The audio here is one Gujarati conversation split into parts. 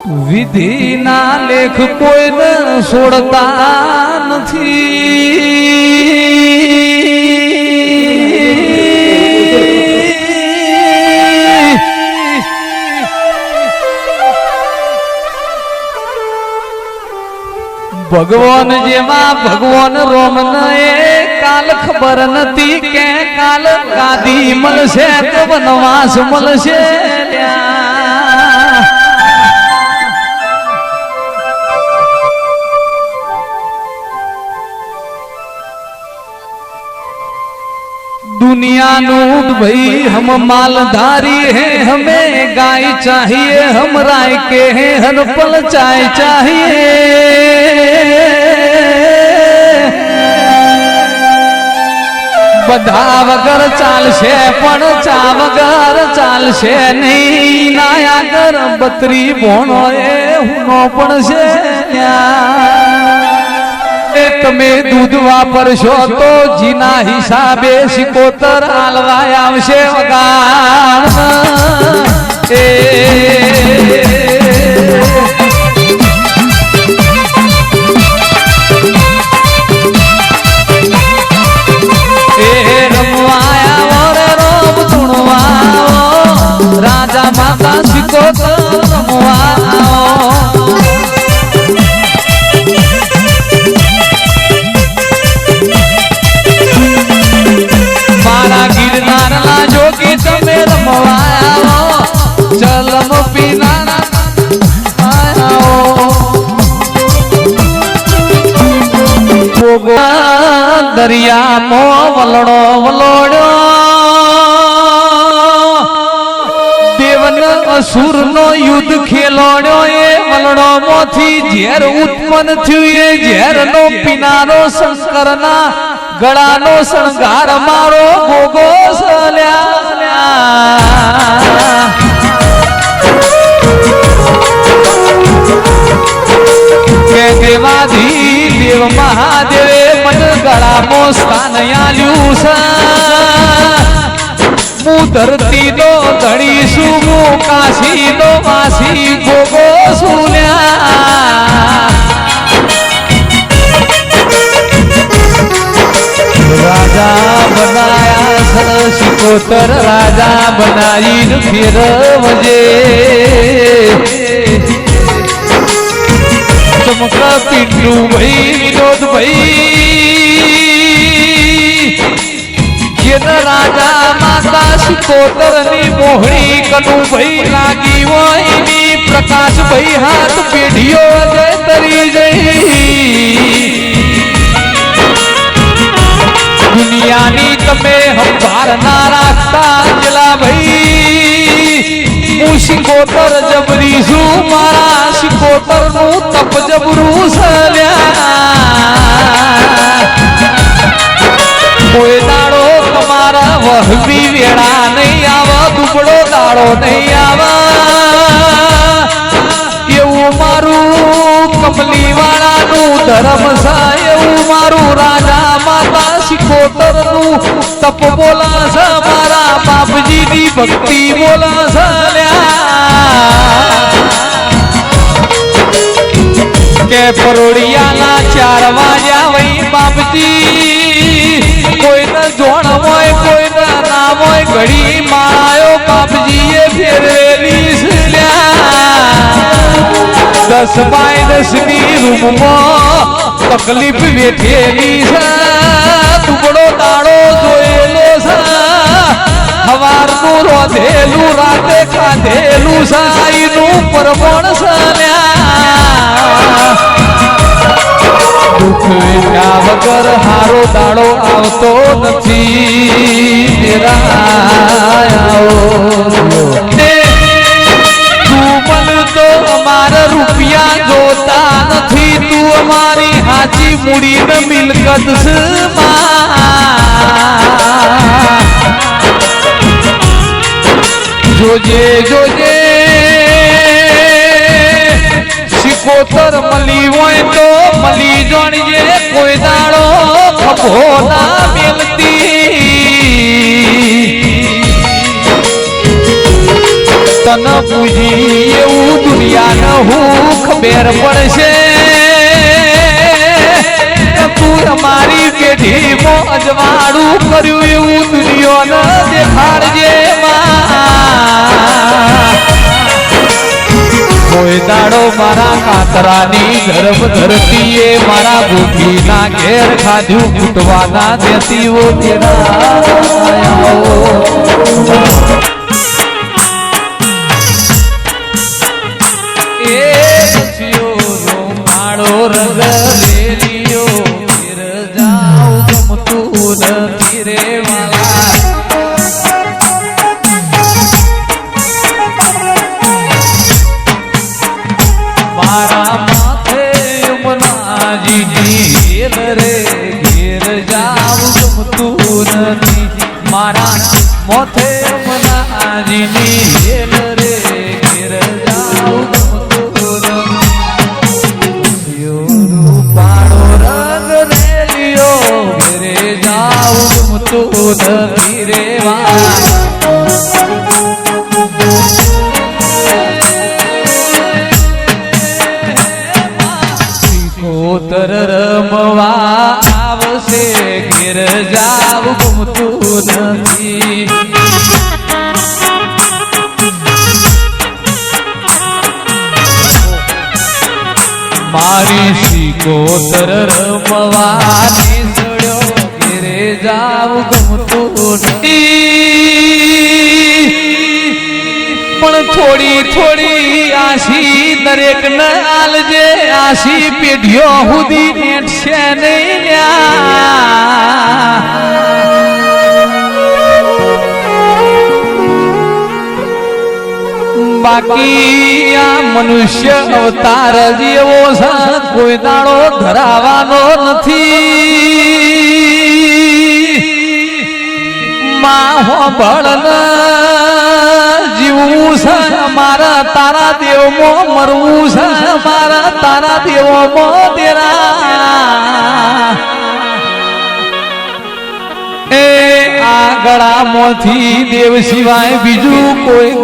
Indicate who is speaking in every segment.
Speaker 1: વિધિ ના લેખ કોઈને છોડતા નથી. ભગવાન જેવા ભગવાન રોમ એ કાલ ખબર નથી કે કાલ ગાદી મળશે તો વનવાસ મળશે. दुनिया नूट भाई हम मालधारी हैं, हमें गाय चाहिए, हम राय के हैं, हर पल चाय चाहिए. बधा वगर चालशे पण चा वगर चालशे नहीं. नाया कर बतरी भोणो ए हुनो पण छे. તમે દૂધ વાપરશો તો જીના હિસાબે સિકોતર આલવાય આવશે વગાર. રમવાયા રે રોમ ધૂણવા રાજા માતા સિકોતર રમવા. જોગી તમે રમવાયા ચલમ પીના દરિયામાં વલડો વલોડ્યો દેવન અસુર નો યુદ્ધ ખેલોડ્યો. એ વલડો માંથી ઝેર ઉત્પન્ન થયું. એ ઝેર નો પીનારો શંકર ના ગળાનો શણગાર મારો ગોગો કે દેવાધી દેવ મહાદેવે મન ગળામાં સ્થાન આલ્યું છે. હું ધરતી નો ધણી છું, હું કાશી નો વાસી ગોગો સુન્યા. રાજા બનાયા સિકોતર રાજા બનાવી ફેરવજે. ચમક પિંડુ ભાઈ વિનોદ ભાઈ જેને રાજા માતા સિકોતર ની મોહણી કનુ ભાઈ લાગી હોય ની પ્રકાશ ભાઈ હાથ પેઢીઓ જય તરી જઈ. દુનિયાની તમે હંભાર ના રાખતા જલા ભાઈ. હું સિકોતર જબરી છું, મારા સિકોતર નું તપ જબરું સલ્યા. કોઈ દાડો તમારા વહબી વેળા નહીં આવા, દુબળો દાડો નહીં આવા. એવું મારું કમલી વાળાનું ધર્મ છે, એવું મારું રાજા માતા સિકોતર નું તપ બોલા છે, મારા બાપજી ની ભક્તિ બોલા છે. કે પરોડિયાના 4 વાગ્યા વઈ બાપજી કોઈને જોણ હોય કોઈને નામ હોય ઘડી માળાયો બાપજીએ ફેરવેલી છે. 10 બાય 10 ની રૂમમાં તકલીફ વેઠેલી છે. દુબળો દાડો જોયેલો છે, સવારનું રોધેલું રાતે ખાધેલું સાઈનું પરમણ સલ્યા. દુઃખ વેઠ્યા વગર હારો દાડો આવતો નથી. તું મન તો અમારા રૂપિયા જોતા નથી, તું અમારી હાચી મૂડી ને મિલકત છે. જોજે જોજે સિકોતર મળી હોય તો મળી જોણજે, કોઈ દાડો ખભો ના મેલતી. તન પૂજી એવું દુનિયાને હું ખબર પડશે તું અમારી પેઢીમાં અજવાળું કર્યું એવું દુનિયાને દેખાડજે કોઈ દાડો મારા કાતરાની ગર્ભ ધરતીએ મારા ગોઠીના ઘેર ખાધ્યું ફૂટવાના દેતીઓ તેરા એ રસિયોનો કાળો રંગ રેલિયો ઘેર જાઉં ગમતું નથી રે વાલા મારા માથે યમુનાજીની હેલ રે ઘેર જાઉં ગમતું નથી મારા માથે યમુનાજીની હેલ રે ઘેર જાઉં ગમતું નથી પાડો રંગ રેલિયો ઘેરે જાઉં ગમતું નથી રે કોતર રમવા આવશે ઘેર જાવ ગમતું નથી મારી શીકોતર રમવા નીસળ્યો ઘેરે જાવ ગમતું નથી પણ થોડી થોડી આશી દરેક ન આલજે આશી પેઢીઓ સુધી નેટશે નહીં બાકી આ મનુષ્ય અવતાર જેવો છે કોઈ દાડો ધરાવાનો નથી માં હોબળ જીવવું છે મારા તારા દેવમાં મરવું છે મારા તારા દેવમાં તેરા એ આ ગળામાંથી દેવ સિવાય બીજું કોઈ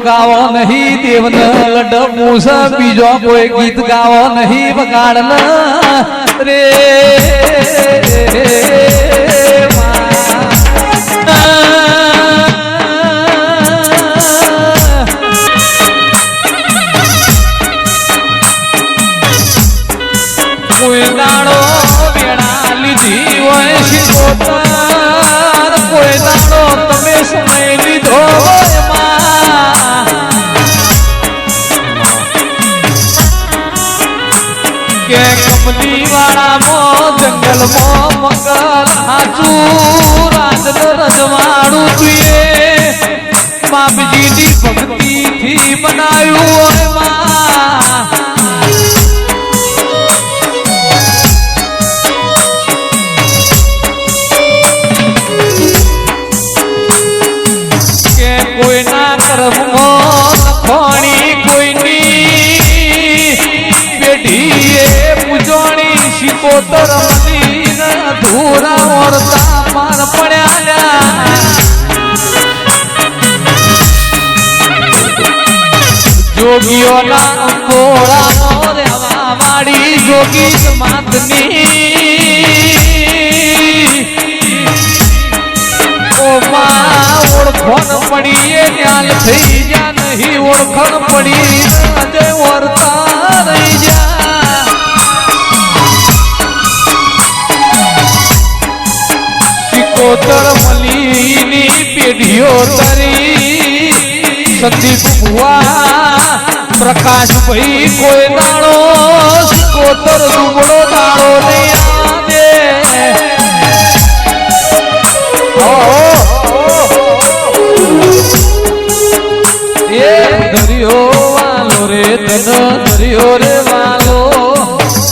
Speaker 1: ગાવો નહીં દેવને લડવું છે બીજો કોઈ ગીત ગાવો નહીં વગાડ રે કોઈ દાડો વેળા લીધી હોય શિકોતર કોઈ દાડો તમે સમય લીધો કે કમલી વાળામાં જંગલમાં મંગલ હાચું રાત રજવાડું તુએ બાપજીની ભક્તિથી બનાવ્યું હોય કોઈના કર્મમાં લખોણી કોઈની પેઢીએ પૂજોણી શિકોતર મદીન ધૂરા ઓરતા માર પડ્યા જોગીઓના અંગોળામાં રહેવા વાળી જોગી માતની ઓળખણ પડી એ ન્યાલ થઈ જા નહીં ઓળખણ પડી અજય વર્તા રહી જા શિકોતર મલીની પેઢીઓ તરી સંદીપ ભુવા પ્રકાશ ભાઈ કોઈ દાડો શિકોતર દુબળો દાડો નહીં આવે દરિયો વાલો રે તન દરિયો રે વાલો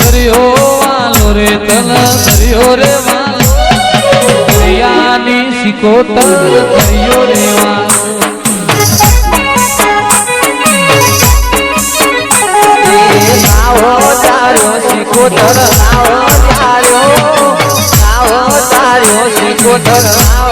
Speaker 1: દરિયો વાલો રે તન દરિયો રે વાલો દરિયાની શિકોતર દરિયો રે વાલો આવો તારો શિકોતર આવો તારો શિકોતર